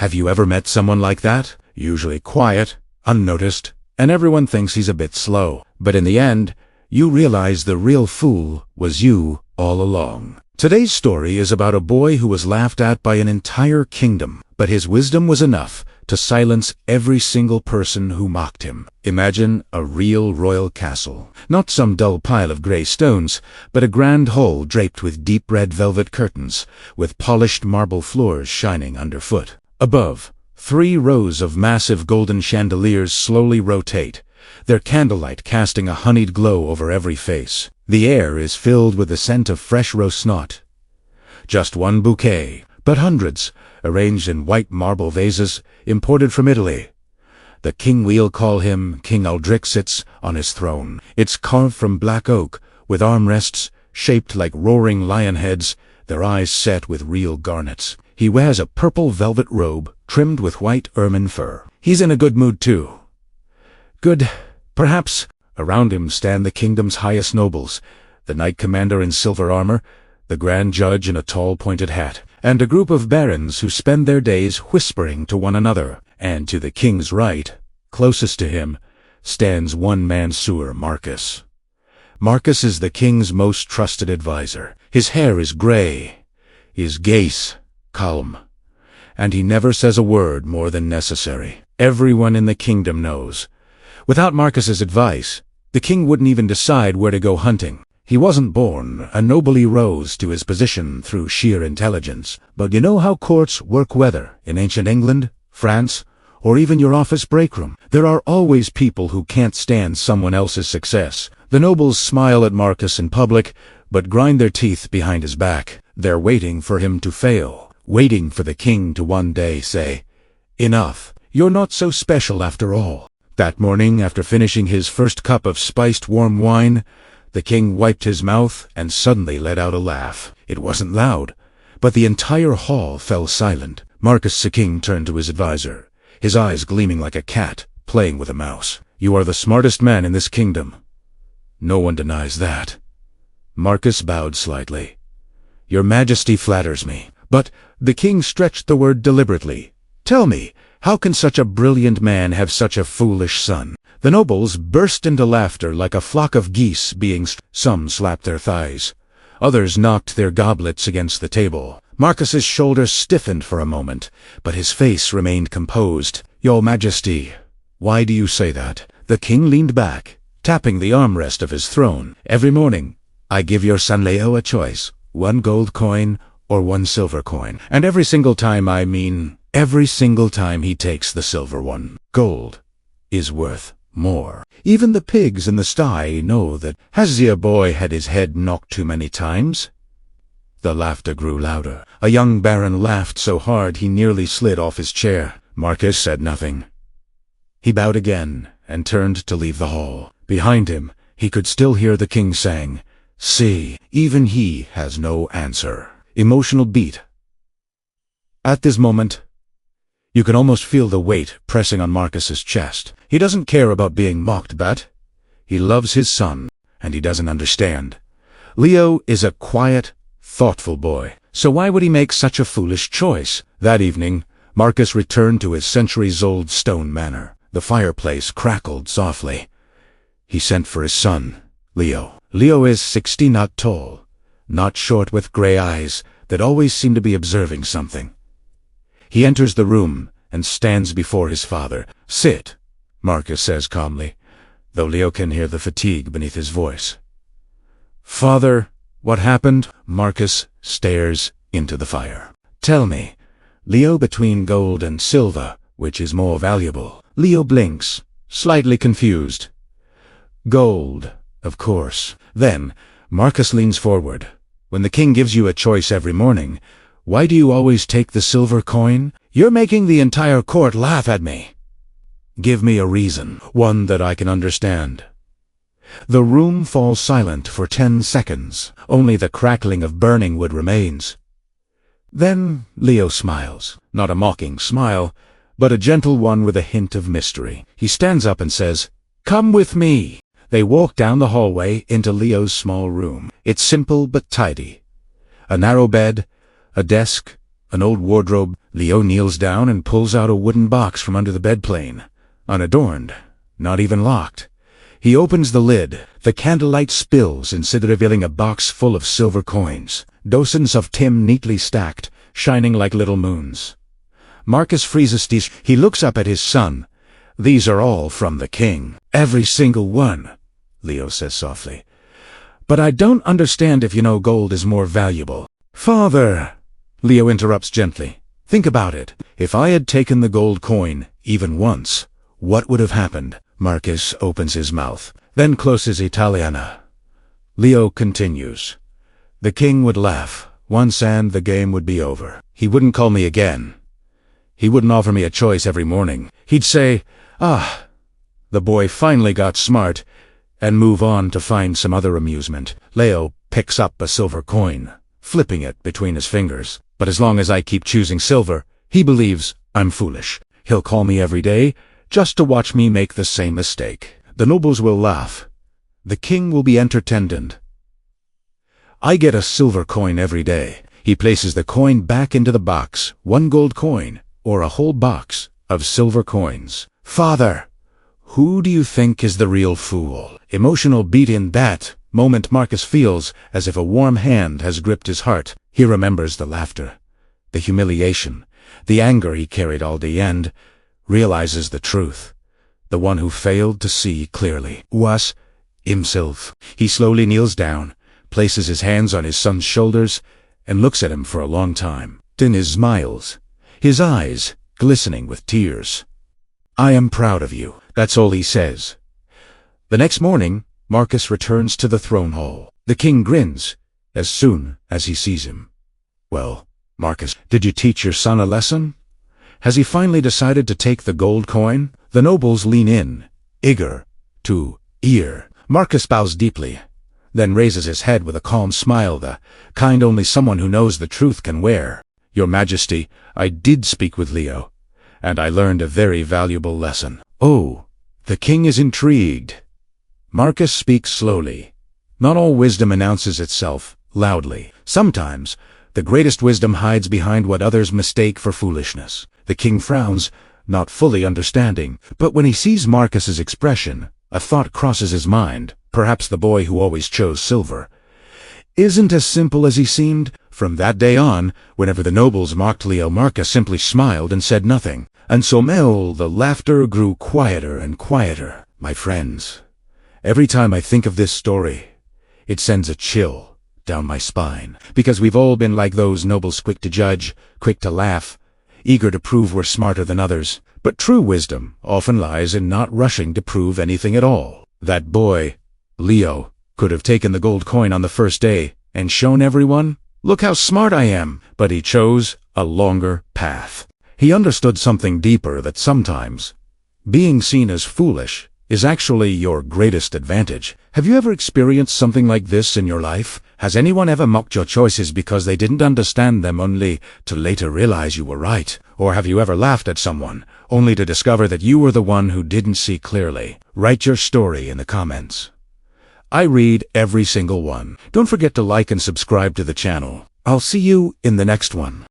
Have you ever met someone like that? Usually quiet, unnoticed, and everyone thinks he's a bit slow. But in the end, you realize the real fool was you all along. Today's story is about a boy who was laughed at by an entire kingdom, but his wisdom was enough to silence every single person who mocked him. Imagine a real royal castle. Not some dull pile of gray stones, but a grand hall draped with deep red velvet curtains, with polished marble floors shining underfoot. Above, 3 rows of massive golden chandeliers slowly rotate, their candlelight casting a honeyed glow over every face. The air is filled with the scent of fresh roast knot. Just one bouquet, but hundreds, arranged in white marble vases, imported from Italy. The king we'll call him King Aldrich sits on his throne. It's carved from black oak, with armrests shaped like roaring lion heads, their eyes set with real garnets. He wears a purple velvet robe trimmed with white ermine fur. He's in a good mood too. Good, perhaps. Around him stand the kingdom's highest nobles, the knight commander in silver armor, the grand judge in a tall pointed hat, and a group of barons who spend their days whispering to one another. And to the king's right, closest to him, stands one-man sewer Marcus. Marcus is the king's most trusted advisor. His hair is gray, his gaze calm, and he never says a word more than necessary. Everyone in the kingdom knows. Without Marcus's advice, the king wouldn't even decide where to go hunting. He wasn't born a noble. He rose to his position through sheer intelligence. But you know how courts work, whether in ancient England, France, or even your office break room? There are always people who can't stand someone else's success. The nobles smile at Marcus in public, but grind their teeth behind his back. They're waiting for him to fail. Waiting for the king to one day say, "Enough, you're not so special after all." That morning, after finishing his first cup of spiced warm wine, the king wiped his mouth and suddenly let out a laugh. It wasn't loud, but the entire hall fell silent. Marcus the king turned to his advisor, his eyes gleaming like a cat playing with a mouse. "You are the smartest man in this kingdom. No one denies that." Marcus bowed slightly. "Your Majesty flatters me." But the king stretched the word deliberately. "Tell me, how can such a brilliant man have such a foolish son?" The nobles burst into laughter like a flock of geese being Some slapped their thighs. Others knocked their goblets against the table. Marcus's shoulders stiffened for a moment, but his face remained composed. "Your Majesty, why do you say that?" The king leaned back, tapping the armrest of his throne. "Every morning, I give your son Leo a choice, 1 gold coin or 1 silver coin. And every single time he takes the silver one. Gold is worth more. Even the pigs in the sty know that. Has your boy had his head knocked too many times?" The laughter grew louder. A young baron laughed so hard he nearly slid off his chair. Marcus said nothing. He bowed again and turned to leave the hall. Behind him, he could still hear the king saying, "See, even he has no answer." Emotional beat. At this moment, you can almost feel the weight pressing on Marcus's chest. He doesn't care about being mocked, but he loves his son, and he doesn't understand. Leo is a quiet, thoughtful boy, so why would he make such a foolish choice? That evening, Marcus returned to his centuries-old stone manor. The fireplace crackled softly. He sent for his son, Leo. Leo is 60 not tall, not short, with gray eyes that always seem to be observing something. He enters the room and stands before his father. "Sit," Marcus says calmly, though Leo can hear the fatigue beneath his voice. "Father, what happened?" Marcus stares into the fire. "Tell me, Leo, between gold and silver, which is more valuable?" Leo blinks, slightly confused. "Gold, of course." Then Marcus leans forward. "When the king gives you a choice every morning, why do you always take the silver coin?" "You're making the entire court laugh at me." "Give me a reason, one that I can understand." The room falls silent for 10 seconds. Only the crackling of burning wood remains. Then Leo smiles. Not a mocking smile, but a gentle one with a hint of mystery. He stands up and says, "Come with me." They walk down the hallway into Leo's small room. It's simple but tidy. A narrow bed, a desk, An old wardrobe. Leo kneels down and pulls out a wooden box from under the bedplane. Unadorned. Not even locked. He opens the lid. The candlelight spills instead of revealing a box full of silver coins. Dozens of them neatly stacked, shining like little moons. Marcus freezes. He looks up at his son. "These are all from the king." "Every single one," Leo says softly. "But I don't understand if you know gold is more valuable." "Father," Leo interrupts gently, "think about it. If I had taken the gold coin, even once, what would have happened?" Marcus opens his mouth, then closes Italiana. Leo continues. "The king would laugh. Once and the game would be over. He wouldn't call me again. He wouldn't offer me a choice every morning. He'd say, 'Ah, the boy finally got smart,' and move on to find some other amusement." Leo picks up a silver coin, flipping it between his fingers. "But as long as I keep choosing silver, he believes I'm foolish. He'll call me every day, just to watch me make the same mistake. The nobles will laugh. The king will be entertained. I get a silver coin every day." He places the coin back into the box, one gold coin, or a whole box of silver coins. "Father, who do you think is the real fool?" Emotional beat. In that moment Marcus feels as if a warm hand has gripped his heart. He remembers the laughter, the humiliation, the anger he carried all day, and realizes the truth. The one who failed to see clearly was himself. He slowly kneels down, places his hands on his son's shoulders, and looks at him for a long time. Then he smiles, his eyes glistening with tears. "I am proud of you." That's all he says. The next morning, Marcus returns to the throne hall. The king grins as soon as he sees him. "Well, Marcus, did you teach your son a lesson? Has he finally decided to take the gold coin?" The nobles lean in, eager to hear. Marcus bows deeply, then raises his head with a calm smile, the kind only someone who knows the truth can wear. "Your Majesty, I did speak with Leo, and I learned a very valuable lesson." "Oh." The king is intrigued. Marcus speaks slowly. Not all wisdom announces itself loudly. Sometimes the greatest wisdom hides behind what others mistake for foolishness. The king frowns, not fully understanding, but when he sees Marcus's expression, a thought crosses his mind. Perhaps the boy who always chose silver isn't as simple as he seemed. From that day on, whenever the nobles mocked Leo, Marcus simply smiled and said nothing. And so the laughter grew quieter and quieter. My friends, every time I think of this story, it sends a chill down my spine. Because we've all been like those nobles, quick to judge, quick to laugh, eager to prove we're smarter than others. But true wisdom often lies in not rushing to prove anything at all. That boy, Leo, could have taken the gold coin on the first day and shown everyone, "Look how smart I am." But he chose a longer path. He understood something deeper, that sometimes being seen as foolish is actually your greatest advantage. Have you ever experienced something like this in your life? Has anyone ever mocked your choices because they didn't understand them, only to later realize you were right? Or have you ever laughed at someone, only to discover that you were the one who didn't see clearly? Write your story in the comments. I read every single one. Don't forget to like and subscribe to the channel. I'll see you in the next one.